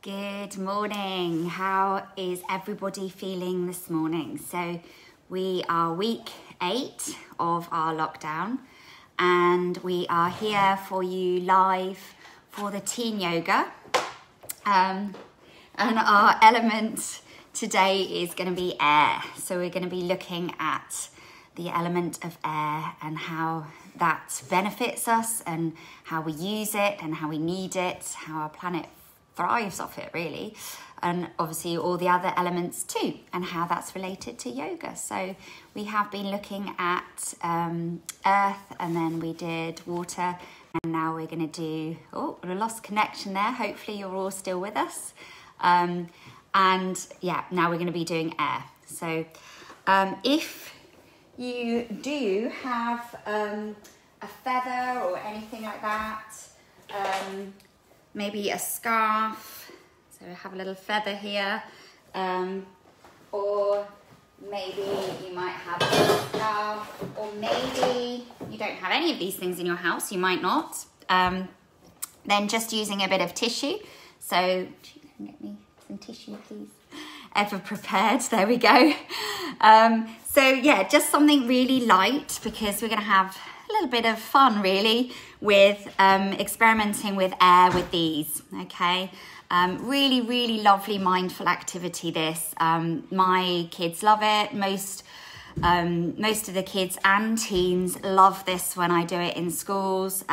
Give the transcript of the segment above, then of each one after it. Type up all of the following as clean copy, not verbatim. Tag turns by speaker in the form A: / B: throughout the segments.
A: Good morning. How is everybody feeling this morning? So we are week 8 of our lockdown and we are here for you live for the teen yoga. And our element today is going to be air. So we're going to be looking at the element of air and how that benefits us and how we use it and how we need it, how our planet thrives off it really, and obviously all the other elements too, and how that's related to yoga. So we have been looking at earth, and then we did water, and now we're going to do, we lost connection there, hopefully you're all still with us, and yeah, now we're going to be doing air. So if you do have a feather or anything like that, maybe a scarf, so I have a little feather here, or maybe you might have a scarf, or maybe you don't have any of these things in your house, you might not, then just using a bit of tissue. So, can get me some tissue please? Ever prepared, there we go. So yeah, just something really light, because we're going to have a little bit of fun really with experimenting with air with these, okay? Really lovely mindful activity this. My kids love it. Most of the kids and teens love this when I do it in schools.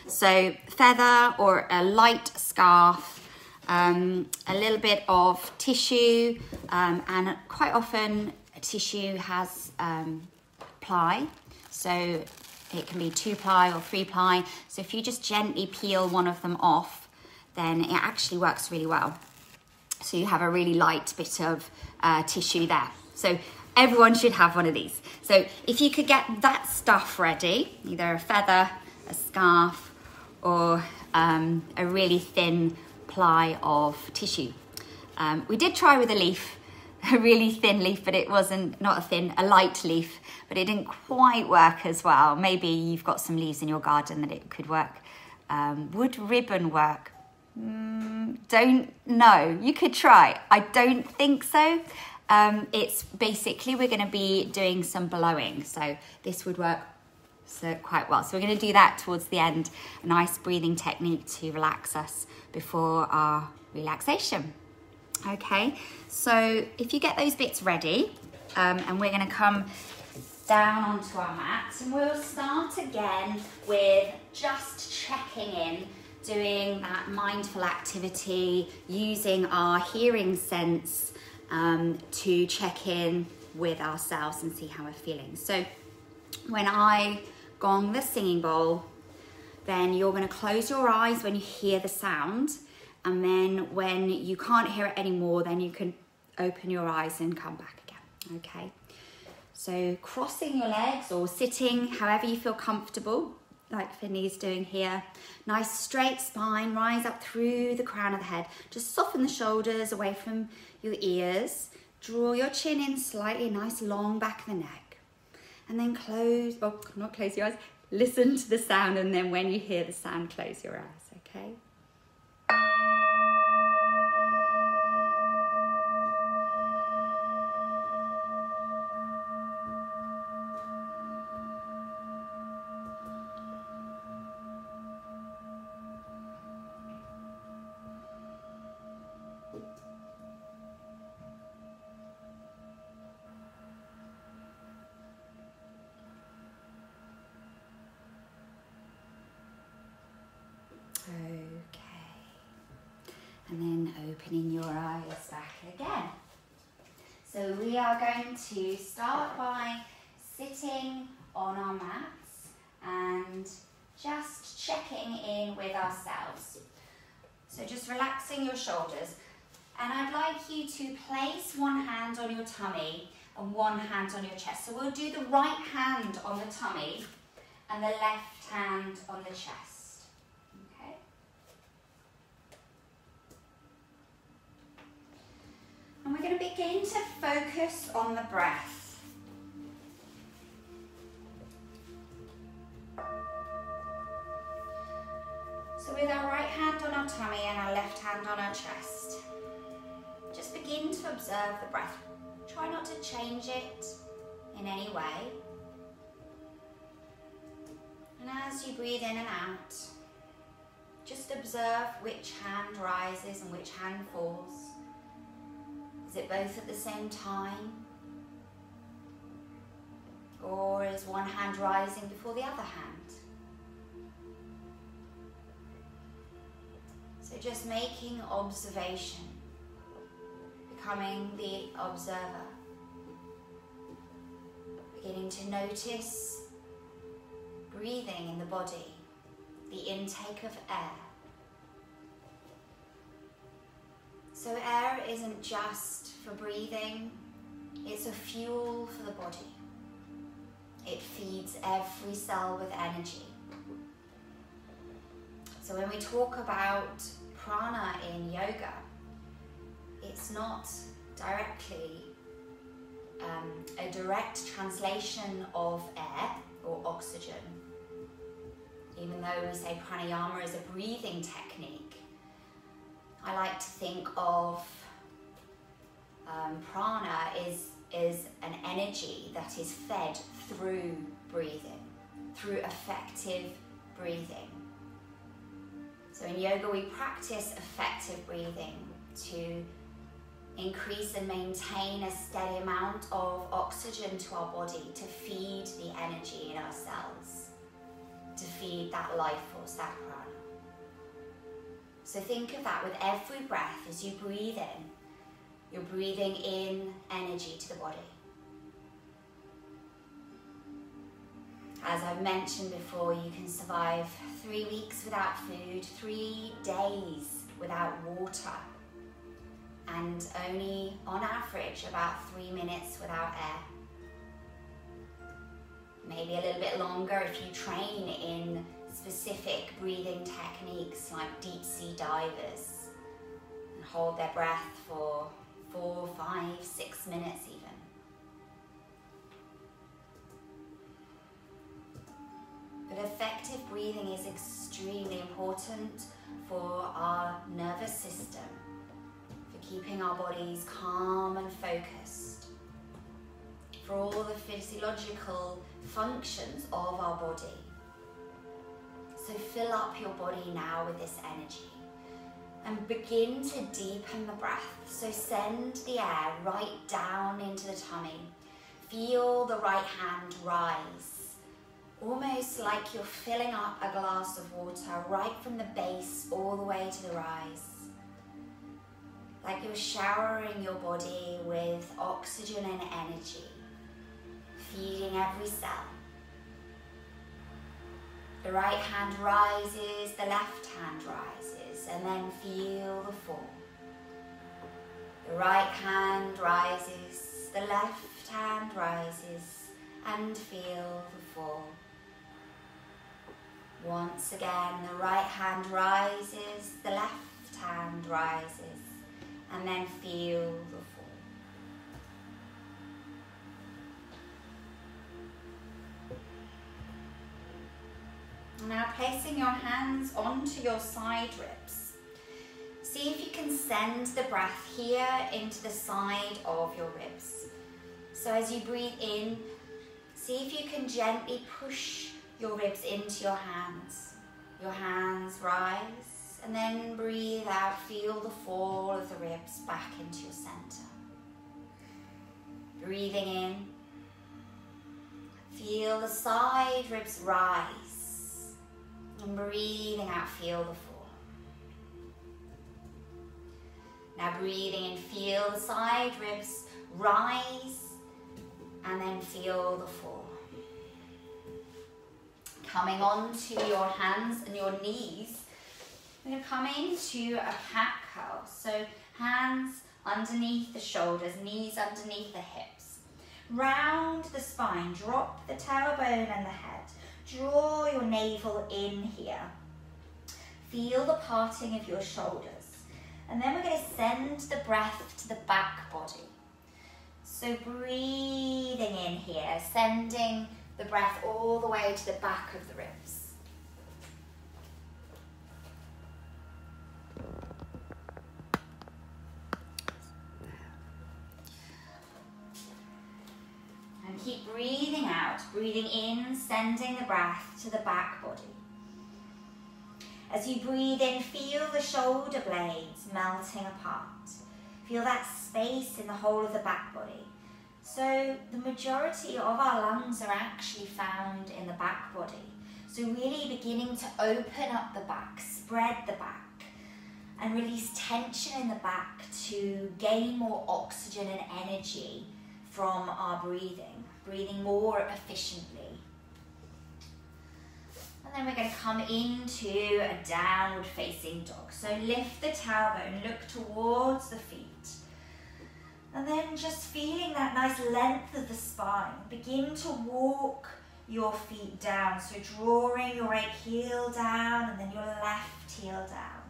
A: So feather or a light scarf, a little bit of tissue, and quite often tissue has ply, so it can be 2-ply or 3-ply. So if you just gently peel one of them off, then it actually works really well. So you have a really light bit of tissue there. So everyone should have one of these. So if you could get that stuff ready, either a feather, a scarf, or a really thin ply of tissue. We did try with a leaf, a really thin leaf, but it wasn't, not a thin, a light leaf, but it didn't quite work as well. Maybe you've got some leaves in your garden that it could work. Would ribbon work? Don't know. You could try. I don't think so. It's basically, we're going to be doing some blowing, so this would work quite well. So we're going to do that towards the end, a nice breathing technique to relax us before our relaxation. Okay, so if you get those bits ready, and we're going to come down onto our mat, and we'll start again with just checking in, doing that mindful activity, using our hearing sense to check in with ourselves and see how we're feeling. So when I gong the singing bowl, then you're going to close your eyes when you hear the sound, and then when you can't hear it anymore, then you can open your eyes and come back again, okay? So crossing your legs or sitting, however you feel comfortable, like Finley's doing here. Nice straight spine, rise up through the crown of the head. Just soften the shoulders away from your ears. Draw your chin in slightly, nice long back of the neck. And then close, not close your eyes, listen to the sound, and then when you hear the sound, close your eyes, okay? Okay, and then opening your eyes back again. So we are going to start by sitting on our mats and just checking in with ourselves. So just relaxing your shoulders, and I'd like you to place one hand on your tummy and one hand on your chest. So we'll do the right hand on the tummy and the left hand on the chest. And we're going to begin to focus on the breath. So with our right hand hand on our tummy and our left hand on our chest. Just begin to observe the breath. Try not to change it in any way. And as you breathe in and out, just observe which hand rises and which hand falls. Is it both at the same time? Or is one hand rising before the other hand? So just making observation, becoming the observer, beginning to notice breathing in the body, the intake of air. So air isn't just for breathing, it's a fuel for the body. It feeds every cell with energy. So when we talk about prana in yoga, it's not directly a direct translation of air or oxygen. Even though we say pranayama is a breathing technique, I like to think of prana is an energy that is fed through breathing, through effective breathing. So in yoga we practice effective breathing to increase and maintain a steady amount of oxygen to our body, to feed the energy in our cells, to feed that life force, that prana. So think of that with every breath. As you breathe in, you're breathing in energy to the body. As I've mentioned before, you can survive 3 weeks without food, 3 days without water, and only on average about 3 minutes without air. Maybe a little bit longer if you train in specific breathing techniques like deep sea divers and hold their breath for 4, 5, 6 minutes even. But effective breathing is extremely important for our nervous system, for keeping our bodies calm and focused, for all the physiological functions of our body. So fill up your body now with this energy and begin to deepen the breath. So send the air right down into the tummy. Feel the right hand rise, almost like you're filling up a glass of water right from the base all the way to the rise. Like you're showering your body with oxygen and energy, feeding every cell. The right hand rises, the left hand rises, and then feel the fall. The right hand rises, the left hand rises, and feel the fall. Once again, the right hand rises, the left hand rises, and then feel the fall. Now placing your hands onto your side ribs. See if you can send the breath here into the side of your ribs. So as you breathe in, see if you can gently push your ribs into your hands. Your hands rise, and then breathe out. Feel the fall of the ribs back into your center. Breathing in, feel the side ribs rise. And breathing out, feel the fall. Now breathing in, feel the side ribs rise, and then feel the fall. Coming onto your hands and your knees, we're going to come into a cat cow. So hands underneath the shoulders, knees underneath the hips. Round the spine, drop the tailbone and the head. Draw your navel in here. Feel the parting of your shoulders. And then we're going to send the breath to the back body. So breathing in here, sending the breath all the way to the back of the ribs. breathing out, breathing in, sending the breath to the back body. As you breathe in, feel the shoulder blades melting apart. Feel that space in the whole of the back body. So the majority of our lungs are actually found in the back body. So really beginning to open up the back, spread the back, and release tension in the back to gain more oxygen and energy from our breathing more efficiently. And then we're going to come into a downward facing dog. So lift the tailbone, look towards the feet. And then just feeling that nice length of the spine. Begin to walk your feet down. So drawing your right heel down and then your left heel down.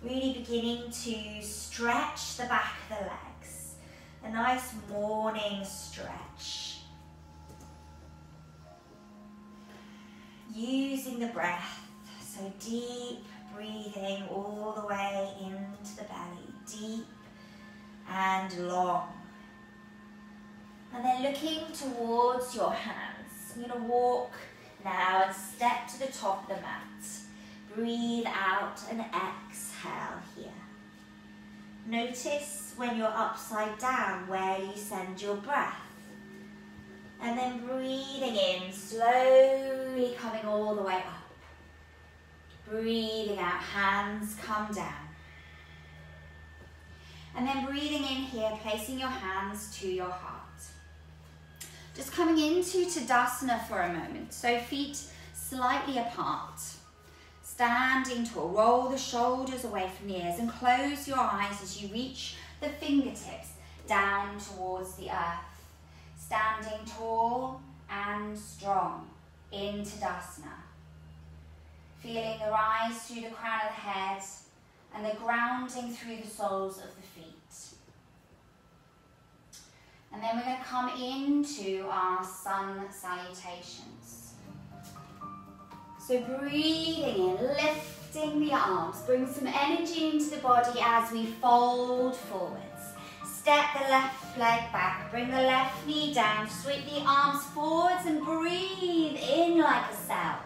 A: Really beginning to stretch the back of the legs. A nice morning stretch. Using the breath, so deep breathing all the way into the belly, deep and long. And then looking towards your hands. I'm going to walk now and step to the top of the mat. Breathe out and exhale here. Notice when you're upside down where you send your breath. And then breathing in, slowly coming all the way up. Breathing out, hands come down. And then breathing in here, placing your hands to your heart. Just coming into Tadasana for a moment. So feet slightly apart. Standing tall, roll the shoulders away from the ears and close your eyes as you reach the fingertips down towards the earth. Standing tall and strong in Tadasana. Feeling the rise through the crown of the head and the grounding through the soles of the feet. And then we're going to come into our sun salutations. So breathing in, lifting the arms, bring some energy into the body as we fold forwards. Step the left leg back, bring the left knee down, sweep the arms forwards and breathe in like a cell.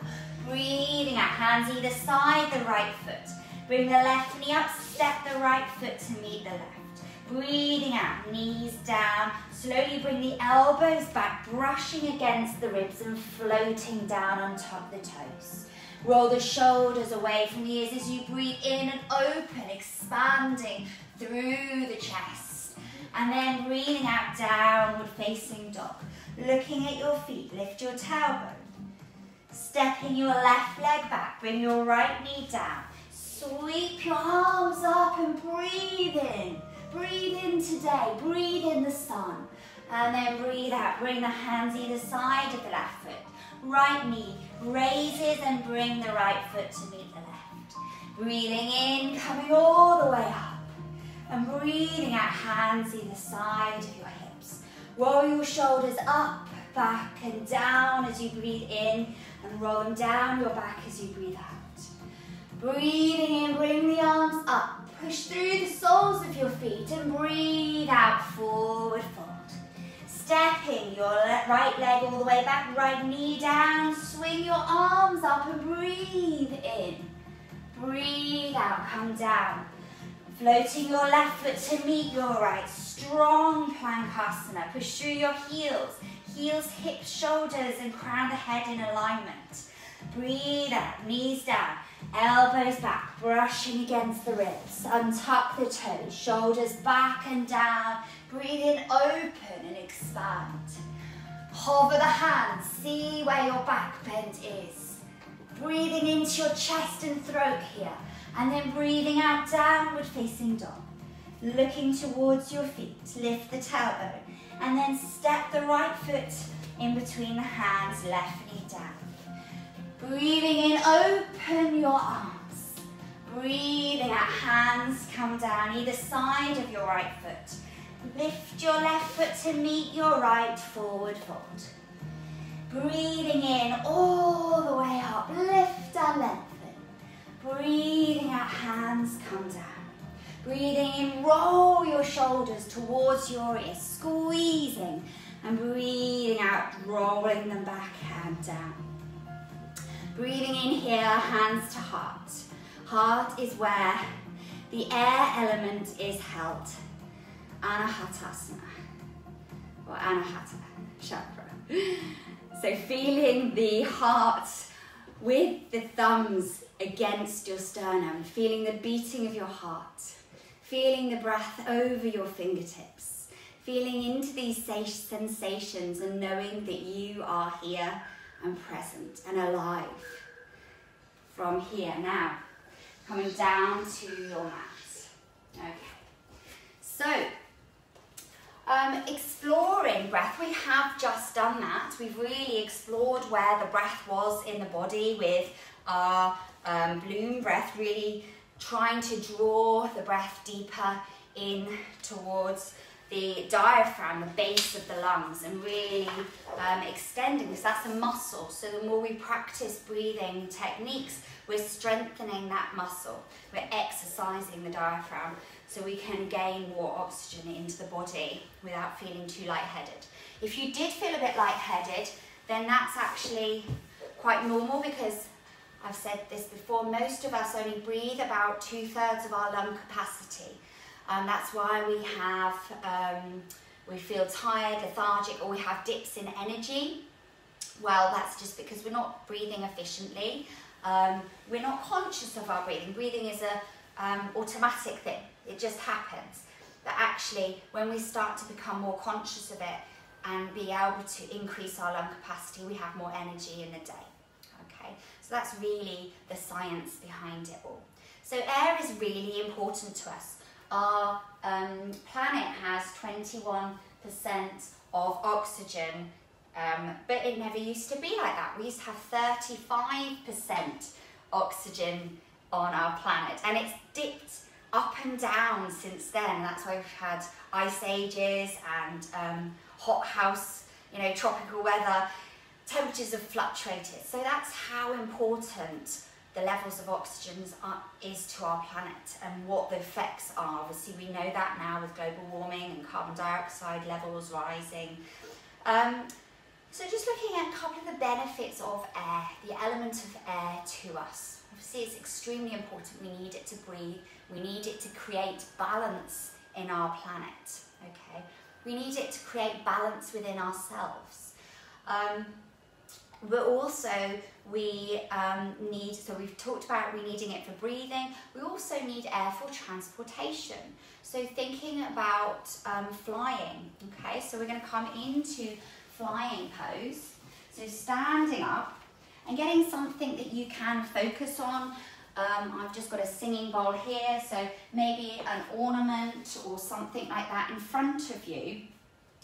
A: Breathing out, hands either side the right foot. Bring the left knee up, step the right foot to meet the left. Breathing out, knees down, slowly bring the elbows back, brushing against the ribs and floating down on top of the toes. Roll the shoulders away from the ears as you breathe in and open, expanding through the chest. And then breathing out, downward facing dog. Looking at your feet, lift your tailbone. Stepping your left leg back, bring your right knee down. Sweep your arms up and breathe in. Breathe in today, breathe in the sun. And then breathe out, bring the hands either side of the left foot. Right knee raises and bring the right foot to meet the left. Breathing in, coming all the way up. And breathing out, hands either side of your hips. Roll your shoulders up, back and down as you breathe in. And roll them down your back as you breathe out. Breathing in, bring the arms up. Push through the soles of your feet and breathe out, forward fold. Stepping your right leg all the way back, right knee down. Swing your arms up and breathe in. Breathe out, come down. Floating your left foot to meet your right. Strong Plankasana. Push through your heels. Heels, hips, shoulders and crown the head in alignment. Breathe out, knees down. Elbows back, brushing against the ribs. Untuck the toes, shoulders back and down. Breathe in, open and expand. Hover the hands, see where your back bend is. Breathing into your chest and throat here. And then breathing out, downward facing dog. Looking towards your feet, lift the tailbone. And then step the right foot in between the hands, left knee down. Breathing in, open your arms. Breathing out, hands come down either side of your right foot. Lift your left foot to meet your right, forward fold. Breathing in, all the way up, lift and lengthen. Breathing out, hands come down. Breathing in, roll your shoulders towards your ears, squeezing And breathing out, rolling them back and down. Breathing in here, hands to heart. Heart is where the air element is held. Anahatasana, or Anahata chakra. So feeling the heart with the thumbs against your sternum, feeling the beating of your heart, feeling the breath over your fingertips, feeling into these sensations and knowing that you are here and present and alive. From here now, coming down to your mat. Okay. So, exploring breath, we have just done that. We've really explored where the breath was in the body with our Bloom breath, really trying to draw the breath deeper in towards the diaphragm, the base of the lungs, and really extending, because that's a muscle. So the more we practice breathing techniques, we're strengthening that muscle. We're exercising the diaphragm so we can gain more oxygen into the body without feeling too lightheaded. If you did feel a bit lightheaded, then that's actually quite normal, because I've said this before, most of us only breathe about 2/3 of our lung capacity. That's why we feel tired, lethargic, or we have dips in energy. Well, that's just because we're not breathing efficiently. We're not conscious of our breathing. Breathing is a automatic thing. It just happens. But actually, when we start to become more conscious of it and be able to increase our lung capacity, we have more energy in the day. Okay, so that's really the science behind it all. So air is really important to us. Our planet has 21% of oxygen, but it never used to be like that. We used to have 35% oxygen on our planet, and it's dipped up and down since then. That's why we've had ice ages and hot house, tropical weather. Temperatures have fluctuated. So that's how important the levels of oxygen is to our planet and what the effects are. Obviously, we know that now with global warming and carbon dioxide levels rising. So just looking at a couple of the benefits of air, the element of air to us. Obviously, it's extremely important. We need it to breathe. We need it to create balance in our planet. Okay, we need it to create balance within ourselves. But also we've talked about we needing it for breathing. We also need air for transportation. So thinking about flying, okay, so we're going to come into flying pose. So standing up and getting something that you can focus on. I've just got a singing bowl here, so maybe an ornament or something like that in front of you.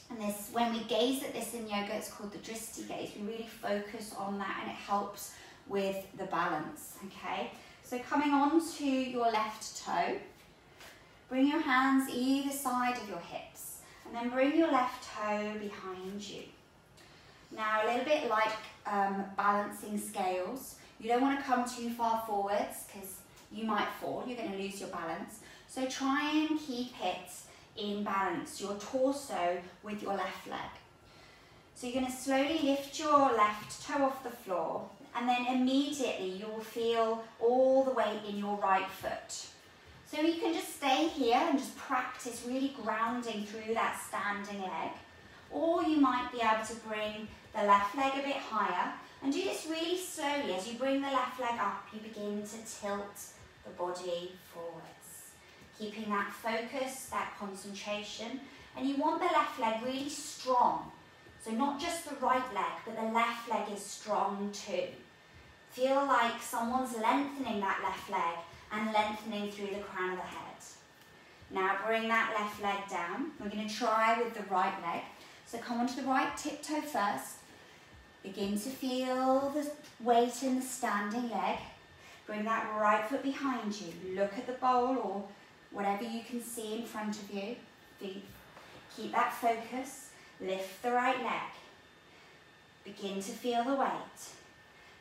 A: And this, when we gaze at this in yoga, it's called the Drishti gaze. We really focus on that and it helps with the balance, okay? So coming on to your left toe, bring your hands either side of your hips and then bring your left toe behind you. Now, a little bit like balancing scales, you don't want to come too far forwards because you might fall, you're going to lose your balance. So try and keep it in balance, your torso with your left leg. So you're going to slowly lift your left toe off the floor and then immediately you'll feel all the weight in your right foot. So you can just stay here and just practice really grounding through that standing leg, or you might be able to bring the left leg a bit higher and do this really slowly. As you bring the left leg up, you begin to tilt the body forwards. Keeping that focus, that concentration, and you want the left leg really strong. So not just the right leg, but the left leg is strong too. Feel like someone's lengthening that left leg and lengthening through the crown of the head. Now bring that left leg down. We're going to try with the right leg. So come onto the right tiptoe first. Begin to feel the weight in the standing leg. Bring that right foot behind you. Look at the bowl or whatever you can see in front of you. Keep that focus. Lift the right leg. Begin to feel the weight.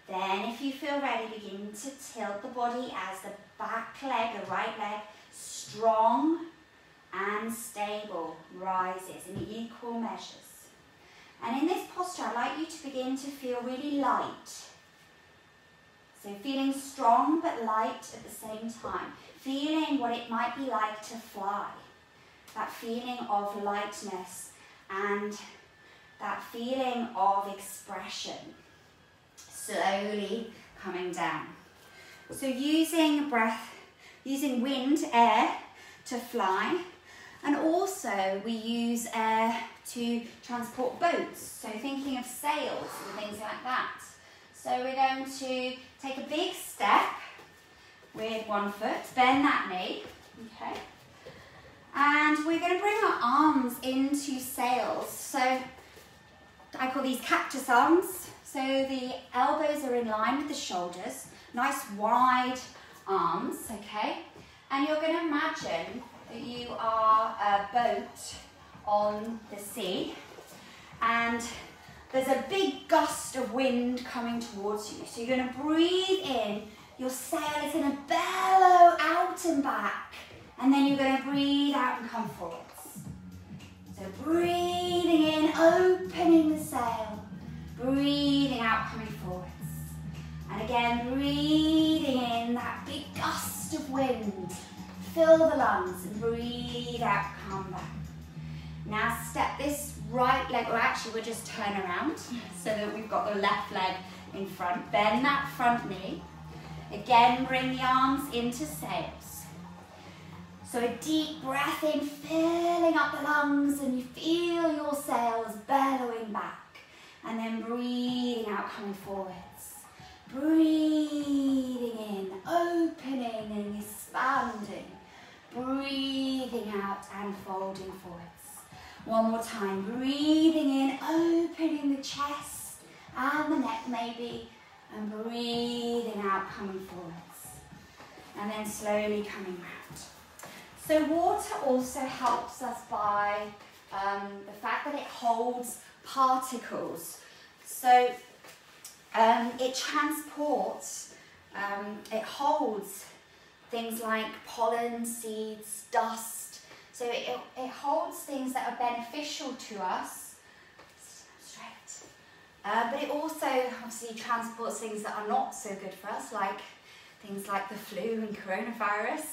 A: Then if you feel ready, begin to tilt the body as the back leg, the right leg, strong and stable, rises in equal measures. And in this posture, I'd like you to begin to feel really light. So feeling strong but light at the same time. Feeling what it might be like to fly. That feeling of lightness and that feeling of expression. Slowly coming down. So using breath, using wind, air to fly. And also we use air to transport boats. So thinking of sails and things like that. So we're going to take a big step with one foot, bend that knee, okay? And we're going to bring our arms into sails. So I call these cactus arms. So the elbows are in line with the shoulders, nice wide arms, okay? And you're going to imagine that you are a boat on the sea and there's a big gust of wind coming towards you. So you're going to breathe in, your sail is going to bellow out and back, and then you're going to breathe out and come forwards. So breathing in, opening the sail, breathing out, coming forwards. And again, breathing in that big gust of wind, fill the lungs and breathe out, come back. Now step this right leg, or actually we'll just turn around so that we've got the left leg in front. Bend that front knee. Again, bring the arms into sails. So a deep breath in, filling up the lungs, and you feel your sails bellowing back. And then breathing out, coming forwards. Breathing in, opening and expanding. Breathing out and folding forwards. One more time, breathing in, opening the chest and the neck maybe, and breathing out, coming forwards. And then slowly coming round. So water also helps us by the fact that it holds particles. So it transports, it holds things like pollen, seeds, dust. So it holds things that are beneficial to us, straight. But it also obviously transports things that are not so good for us, like things like the flu and coronavirus.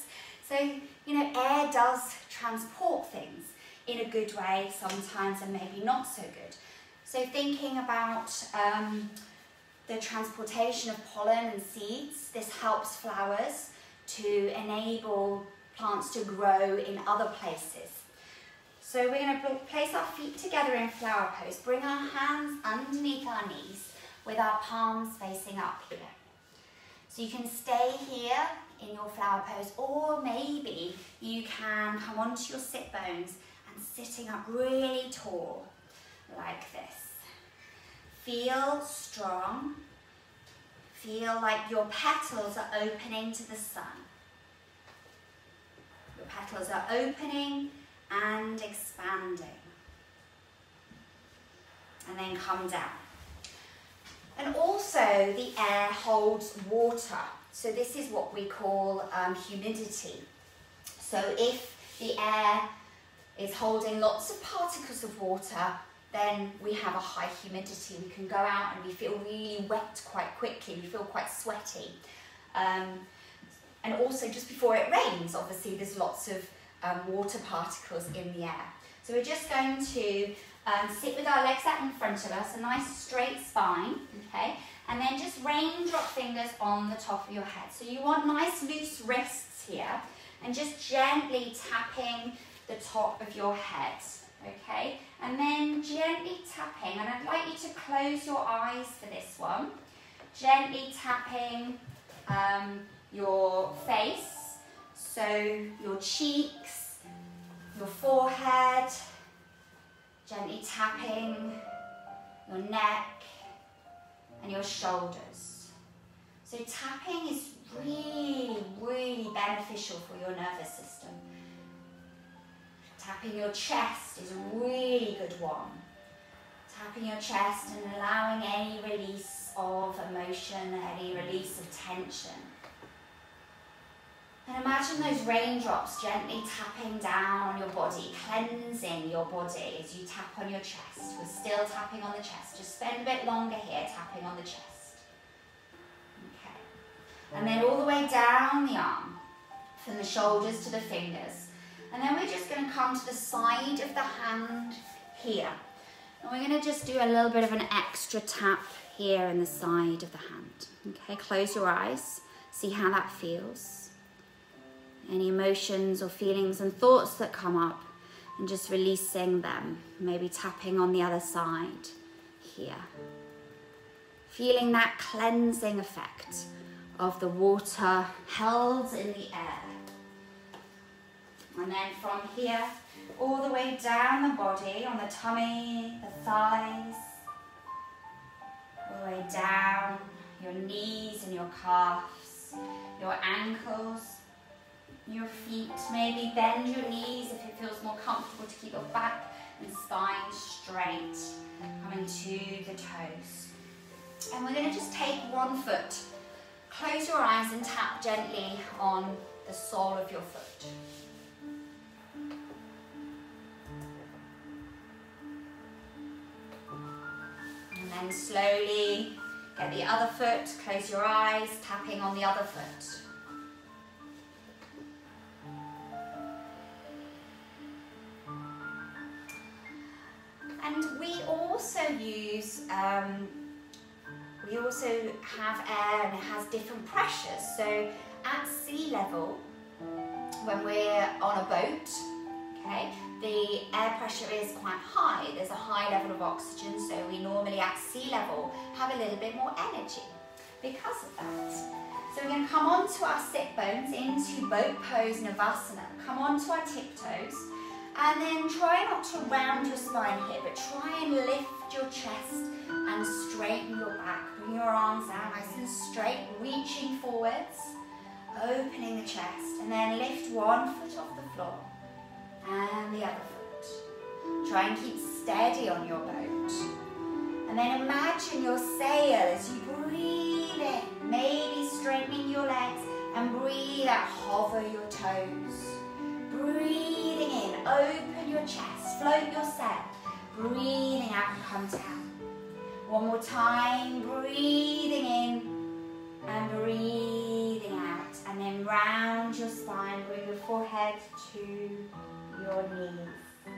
A: So, you know, air does transport things in a good way sometimes and maybe not so good. So thinking about the transportation of pollen and seeds, this helps flowers to enable plants to grow in other places. So we're going to place our feet together in flower pose, bring our hands underneath our knees with our palms facing up here. So you can stay here in your flower pose, or maybe you can come onto your sit bones and sitting up really tall like this. Feel strong. Feel like your petals are opening to the sun. Your petals are opening and expanding. And then come down. And also the air holds water. So this is what we call humidity. So if the air is holding lots of particles of water, then we have a high humidity. We can go out and we feel really wet quite quickly. We feel quite sweaty. And also just before it rains, obviously there's lots of water particles in the air. So we're just going to sit with our legs out in front of us, a nice straight spine, okay? And then just raindrop fingers on the top of your head. So you want nice loose wrists here, and just gently tapping the top of your head, okay? And then gently tapping, and I'd like you to close your eyes for this one. Gently tapping your face, so your cheeks, your forehead, gently tapping your neck and your shoulders. So tapping is really, really beneficial for your nervous system. Tapping your chest is a really good one. Tapping your chest and allowing any release of emotion, any release of tension. And imagine those raindrops gently tapping down on your body, cleansing your body as you tap on your chest. We're still tapping on the chest. Just spend a bit longer here tapping on the chest. Okay. And then all the way down the arm, from the shoulders to the fingers. And then we're just going to come to the side of the hand here. And we're going to just do a little bit of an extra tap here in the side of the hand. Okay, close your eyes. See how that feels. Any emotions or feelings and thoughts that come up, and just releasing them. Maybe tapping on the other side here. Feeling that cleansing effect of the water held in the air. And then from here, all the way down the body, on the tummy, the thighs, all the way down your knees and your calves, your ankles, your feet. Maybe bend your knees if it feels more comfortable to keep your back and spine straight, coming to the toes. And we're going to just take one foot. Close your eyes and tap gently on the sole of your foot. And then slowly get the other foot, close your eyes, tapping on the other foot. And we also use, we also have air and it has different pressures. So at sea level, when we're on a boat, okay, the air pressure is quite high. There's a high level of oxygen, so we normally at sea level have a little bit more energy because of that. So we're going to come onto our sit bones into boat pose Navasana. Come onto our tiptoes. And then try not to round your spine here, but try and lift your chest and straighten your back. Bring your arms out nice and straight, reaching forwards, opening the chest, and then lift one foot off the floor and the other foot. Try and keep steady on your boat. And then imagine your sail as you breathe in, maybe straightening your legs, and breathe out, hover your toes. Breathing in, open your chest, float your sail. Breathing out and come down. One more time, breathing in and breathing out. And then round your spine, bring your forehead to your knees.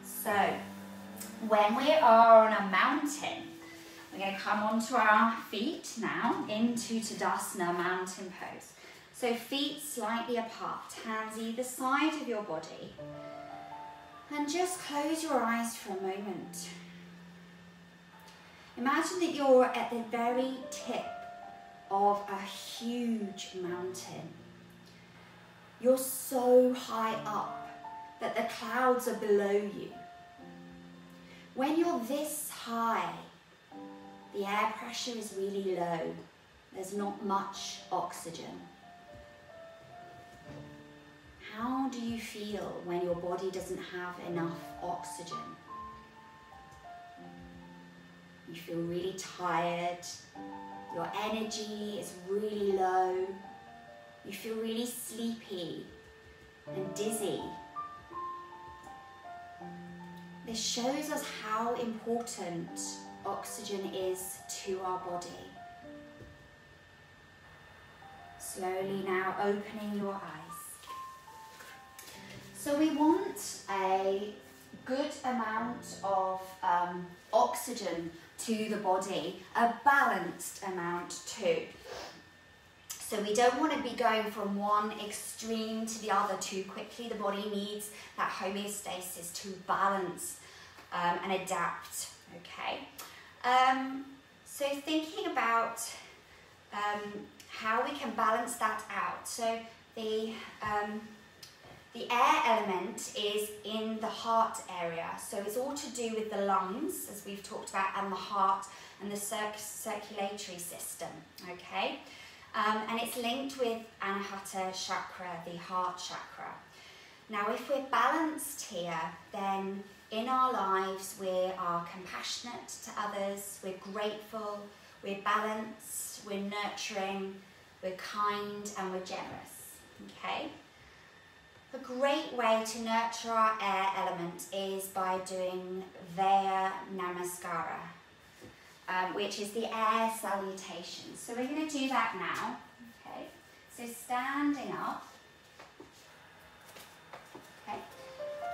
A: So, when we are on a mountain, we're going to come onto our feet now into Tadasana, mountain pose. So feet slightly apart, hands either side of your body. And just close your eyes for a moment. Imagine that you're at the very tip of a huge mountain. You're so high up that the clouds are below you. When you're this high, the air pressure is really low. There's not much oxygen. How do you feel when your body doesn't have enough oxygen? You feel really tired, your energy is really low, you feel really sleepy and dizzy. This shows us how important oxygen is to our body. Slowly now opening your eyes. So we want a good amount of oxygen to the body, a balanced amount too. So we don't want to be going from one extreme to the other too quickly. The body needs that homeostasis to balance and adapt, okay? So thinking about how we can balance that out. So the air element is in the heart area, so it's all to do with the lungs, as we've talked about, and the heart and the circulatory system, okay? And it's linked with Anahata chakra, the heart chakra. Now, if we're balanced here, then in our lives we are compassionate to others, we're grateful, we're balanced, we're nurturing, we're kind, and we're generous. okay? A great way to nurture our air element is by doing Vaya Namaskara, which is the air salutation. So we're going to do that now, okay? So standing up, okay?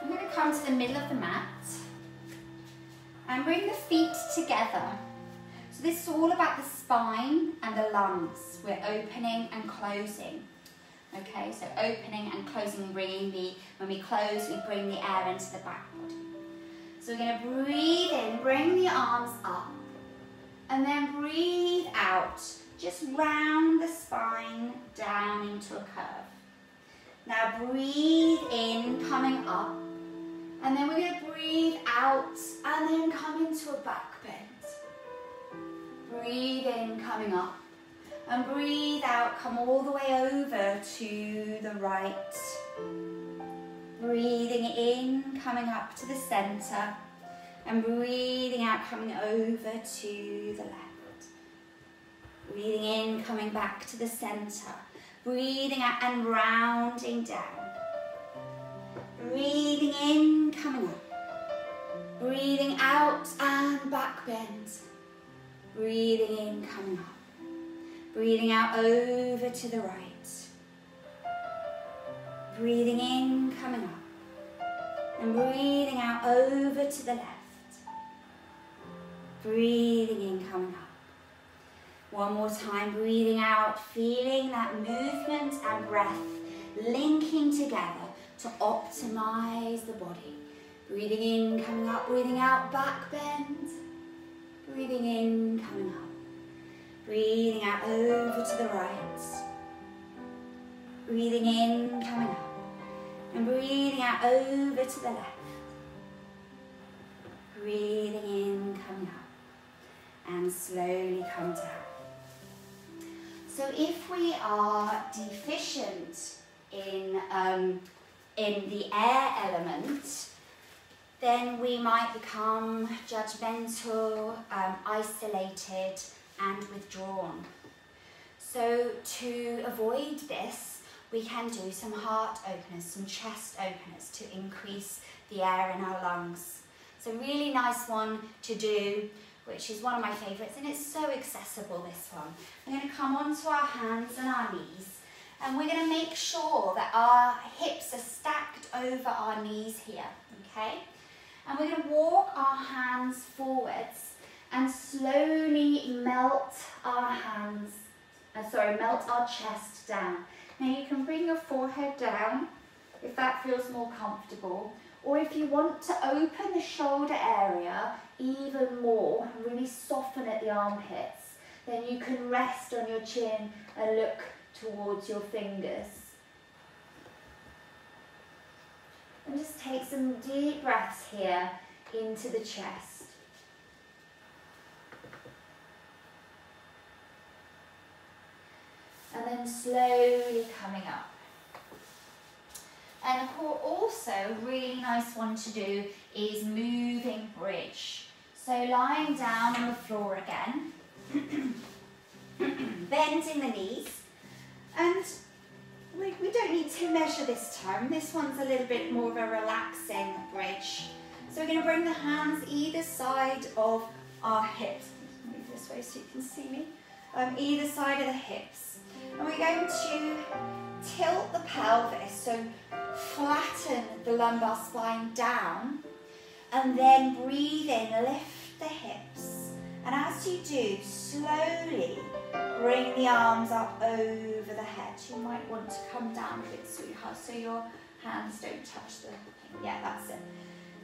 A: I'm going to come to the middle of the mat and bring the feet together. So this is all about the spine and the lungs. We're opening and closing. Okay, so opening and closing, when we close, we bring the air into the back body. So we're going to breathe in, bring the arms up, and then breathe out. Just round the spine down into a curve. Now breathe in, coming up, and then we're going to breathe out, and then come into a back bend. Breathe in, coming up. And breathe out, come all the way over to the right. Breathing in, coming up to the centre. And breathing out, coming over to the left. Breathing in, coming back to the centre. Breathing out and rounding down. Breathing in, coming up. Breathing out and back bend. Breathing in, coming up. Breathing out over to the right. Breathing in, coming up. And breathing out over to the left. Breathing in, coming up. One more time, breathing out, feeling that movement and breath linking together to optimize the body. Breathing in, coming up, breathing out, back bend. Breathing in, coming up. Breathing out over to the right. Breathing in, coming up. And breathing out over to the left. Breathing in, coming up. And slowly come down. So if we are deficient in the air element, then we might become judgmental, isolated, and withdrawn. So to avoid this, we can do some heart openers, some chest openers to increase the air in our lungs. It's a really nice one to do, which is one of my favourites, and it's so accessible, this one. We're going to come onto our hands and our knees, and we're going to make sure that our hips are stacked over our knees here, okay? And we're going to walk our hands forwards and slowly melt our chest down. Now you can bring your forehead down if that feels more comfortable, or if you want to open the shoulder area even more and really soften at the armpits, then you can rest on your chin and look towards your fingers. And just take some deep breaths here into the chest. And then slowly coming up. And also a really nice one to do is moving bridge. So lying down on the floor again, bending the knees, and we don't need to measure this time. This one's a little bit more of a relaxing bridge. So we're going to bring the hands either side of our hips. Move this way so you can see me. Either side of the hips. And we're going to tilt the pelvis, so flatten the lumbar spine down, and then breathe in, lift the hips. And as you do, slowly bring the arms up over the head. You might want to come down a bit, sweetheart, so your hands don't touch the thing. Yeah, that's it.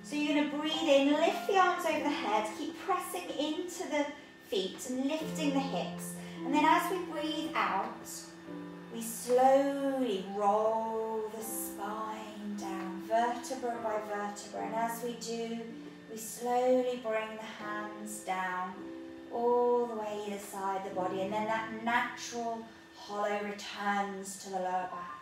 A: So you're going to breathe in, lift the arms over the head, keep pressing into the feet and lifting the hips. And then as we breathe out, we slowly roll the spine down, vertebra by vertebra. And as we do, we slowly bring the hands down all the way either side of the body. And then that natural hollow returns to the lower back.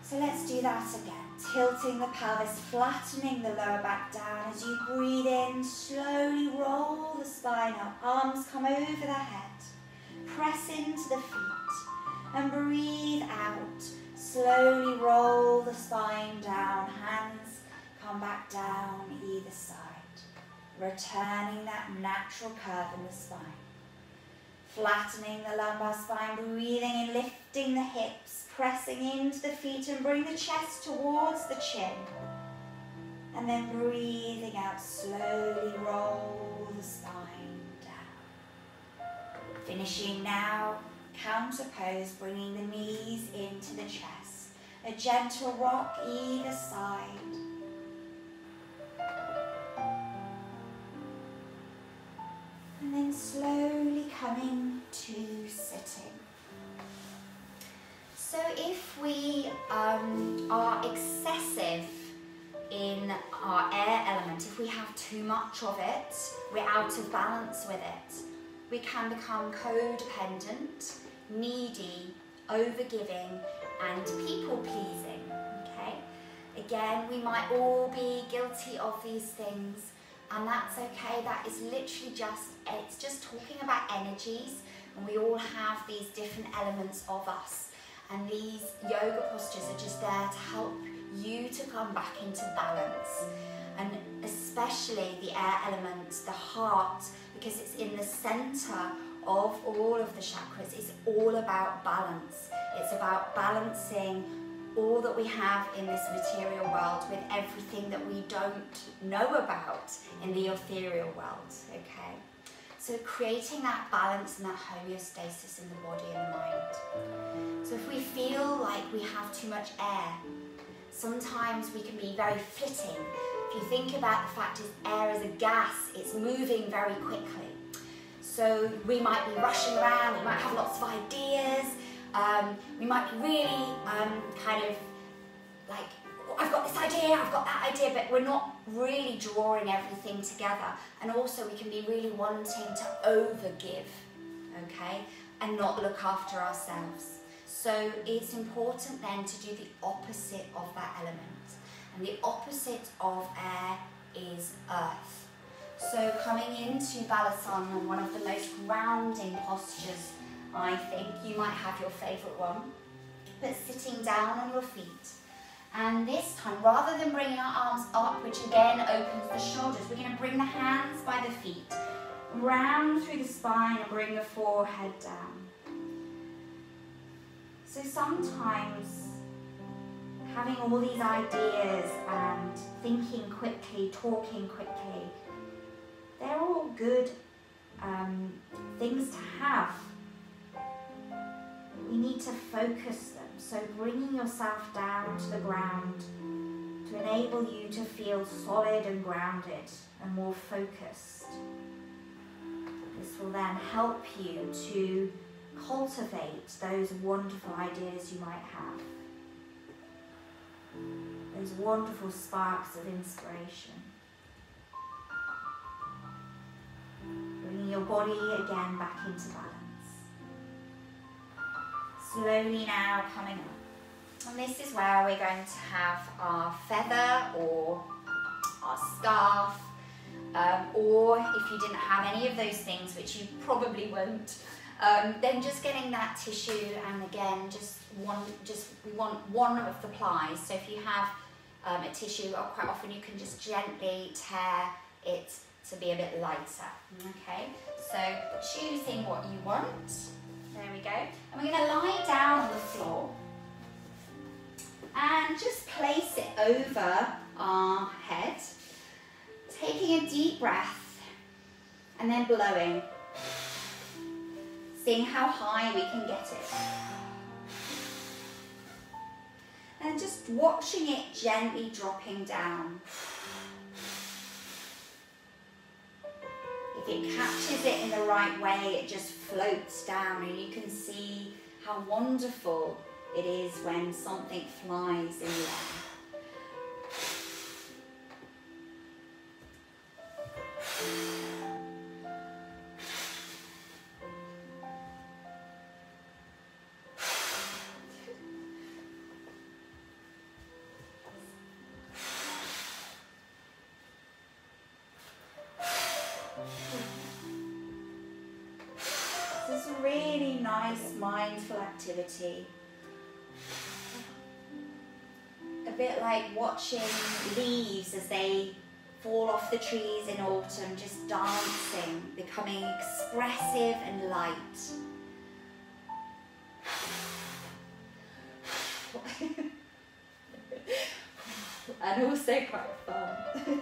A: So let's do that again. Tilting the pelvis, flattening the lower back down. As you breathe in, slowly roll the spine up. Arms come over the head. Press into the feet. And breathe out. Slowly roll the spine down. Hands come back down either side. Returning that natural curve in the spine. Flattening the lumbar spine, breathing in, lifting the hips, pressing into the feet and bring the chest towards the chin. And then breathing out, slowly roll the spine down. Finishing now, counter pose, bringing the knees into the chest. A gentle rock either side. And then slowly coming to sitting. So if we are excessive in our air element, if we have too much of it, we're out of balance with it, we can become codependent, needy, overgiving, and people-pleasing, okay? Again, we might all be guilty of these things, and that's okay. That is literally it's just talking about energies, and we all have these different elements of us. And these yoga postures are just there to help you to come back into balance. And especially the air element, the heart, because it's in the center of all of the chakras, is all about balance. It's about balancing all that we have in this material world with everything that we don't know about in the ethereal world, okay? So creating that balance and that homeostasis in the body and the mind. So if we feel like we have too much air, sometimes we can be very flitting. If you think about the fact that air is a gas, it's moving very quickly. So we might be rushing around, we might have lots of ideas, we might be really kind of like, I've got this idea, I've got that idea, but we're not really drawing everything together. And also we can be really wanting to overgive, okay, and not look after ourselves. So it's important then to do the opposite of that element. And the opposite of air is earth. So coming into Balasana, one of the most grounding postures, I think, you might have your favourite one, but sitting down on your feet. And this time, rather than bringing our arms up, which again opens the shoulders, we're going to bring the hands by the feet, round through the spine and bring the forehead down. So sometimes having all these ideas and thinking quickly, talking quickly, they're all good things to have. We need to focus them. So bringing yourself down to the ground to enable you to feel solid and grounded and more focused. This will then help you to cultivate those wonderful ideas you might have. Those wonderful sparks of inspiration. Bringing your body again back into balance. Slowly now coming up. And this is where we're going to have our feather or our scarf, or if you didn't have any of those things, which you probably won't, then just getting that tissue, and again, we want one of the plies. So if you have a tissue, quite often you can just gently tear it to be a bit lighter, okay? So choosing what you want. There we go. And we're going to lie down on the floor and just place it over our head, taking a deep breath and then blowing, seeing how high we can get it. And just watching it gently dropping down. If it catches it in the right way, it just floats down, and you can see how wonderful it is when something flies in the air. Really nice nice mindful activity. A bit like watching leaves as they fall off the trees in autumn, just dancing, becoming expressive and light. And also quite fun.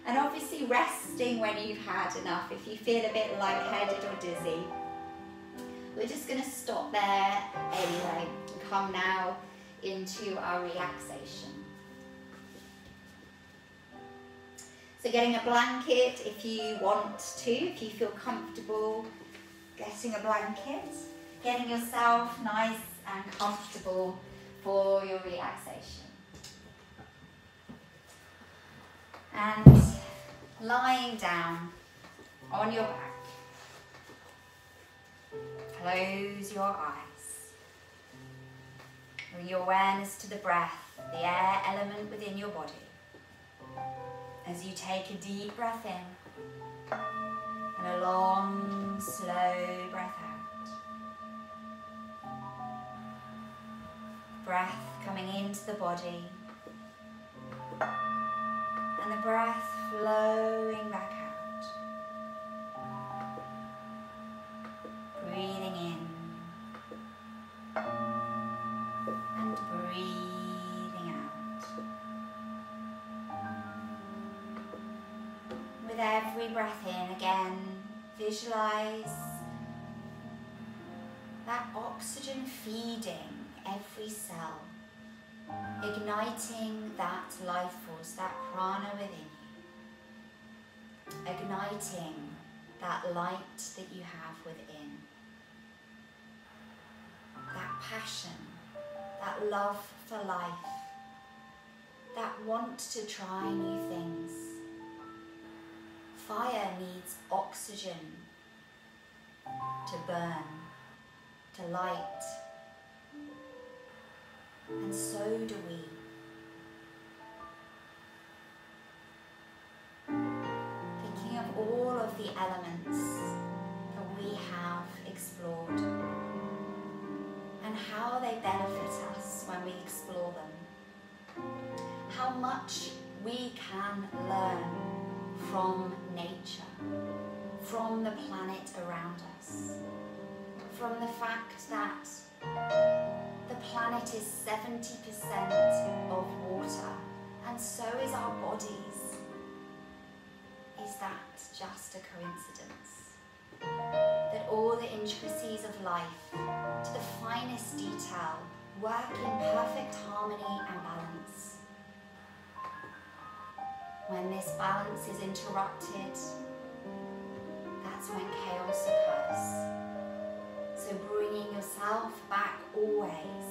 A: And obviously resting when you've had enough. If you feel a bit lightheaded or dizzy, we're just going to stop there anyway and come now into our relaxation. So getting a blanket if you want to, if you feel comfortable getting a blanket, getting yourself nice and comfortable for your relaxation. And lying down on your back. Close your eyes. Bring your awareness to the breath, the air element within your body. As you take a deep breath in and a long, slow breath out. Breath coming into the body and the breath flowing back out. Breathing in and breathing out. With every breath in, again, visualize that oxygen feeding every cell, igniting that life force, that prana within you, igniting that light that you have within, that passion, that love for life, that want to try new things. Fire needs oxygen to burn, to light, and so do we. Thinking of all of the elements that we have explored and how they benefit us when we explore them. How much we can learn from nature, from the planet around us, from the fact that the planet is 70% of water, and so is our bodies. Is that just a coincidence? That all the intricacies of life, to the finest detail, work in perfect harmony and balance. When this balance is interrupted, that's when chaos occurs. So bringing yourself back always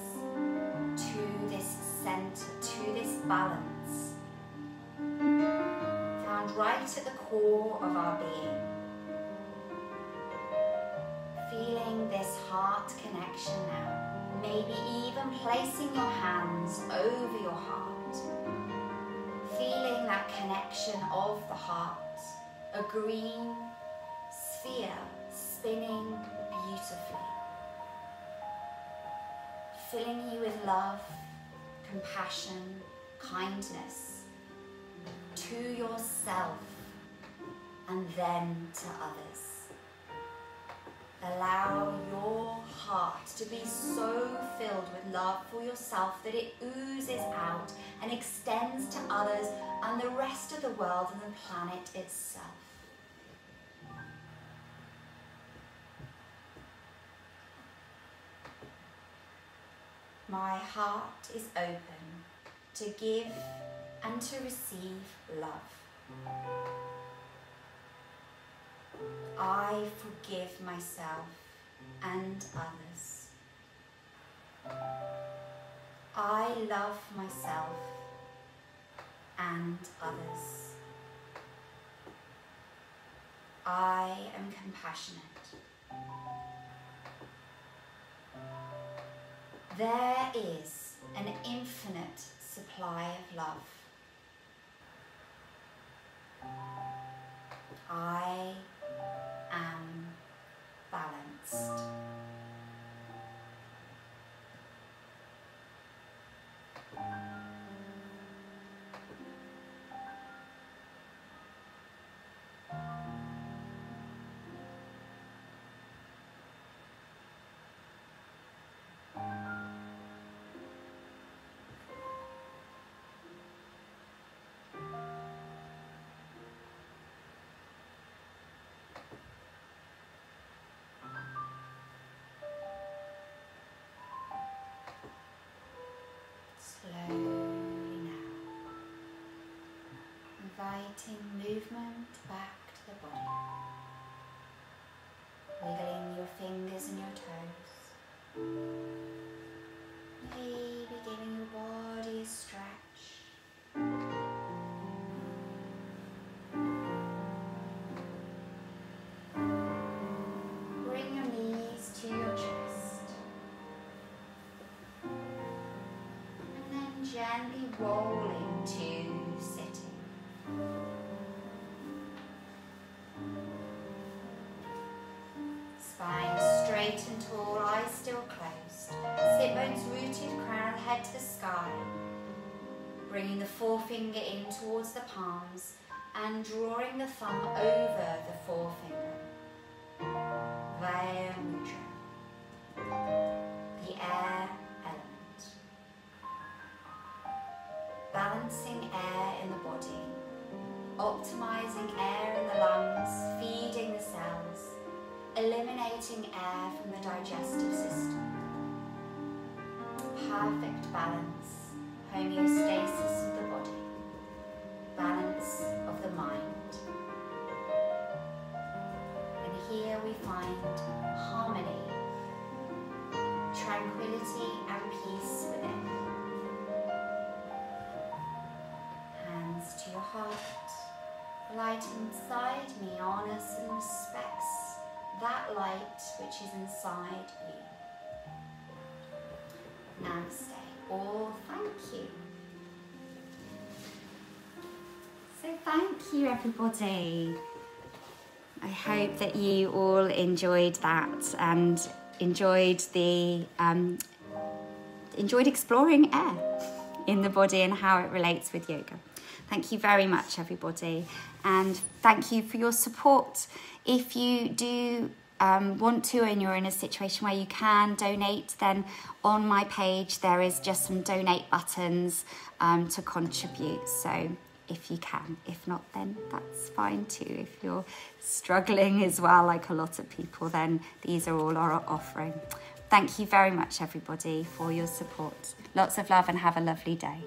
A: to this center, to this balance, found right at the core of our being. Feeling this heart connection now, maybe even placing your hands over your heart. Feeling that connection of the heart, a green sphere spinning beautifully. Filling you with love, compassion, kindness to yourself and then to others. Allow your heart to be so filled with love for yourself that it oozes out and extends to others and the rest of the world and the planet itself. My heart is open to give and to receive love. I forgive myself and others. I love myself and others. I am compassionate. There is an infinite supply of love. I am balanced. Slowly now, inviting movement back to the body, wiggling your fingers and your toes, maybe giving your body a stretch. Bring your knees to your chest. Gently roll into sitting. Spine straight and tall, eyes still closed. Sit bones rooted, crown of the head to the sky. Bringing the forefinger in towards the palms and drawing the thumb over the forefinger. Vaya Mudra. The air element. Balancing air in the body, optimizing air in the lungs, feeding the cells, eliminating air from the digestive system. Perfect balance, homeostasis of the body, balance of the mind. And here we find harmony, tranquility and peace within. To your heart, the light inside me honors and respects that light which is inside you. Namaste, or thank you. So thank you everybody. I hope that you all enjoyed that and enjoyed exploring air in the body and how it relates with yoga. Thank you very much, everybody. And thank you for your support. If you do want to and you're in a situation where you can donate, then on my page there is just some donate buttons to contribute. So if you can, if not, then that's fine too. If you're struggling as well, like a lot of people, then these are all our offering. Thank you very much, everybody, for your support. Lots of love and have a lovely day.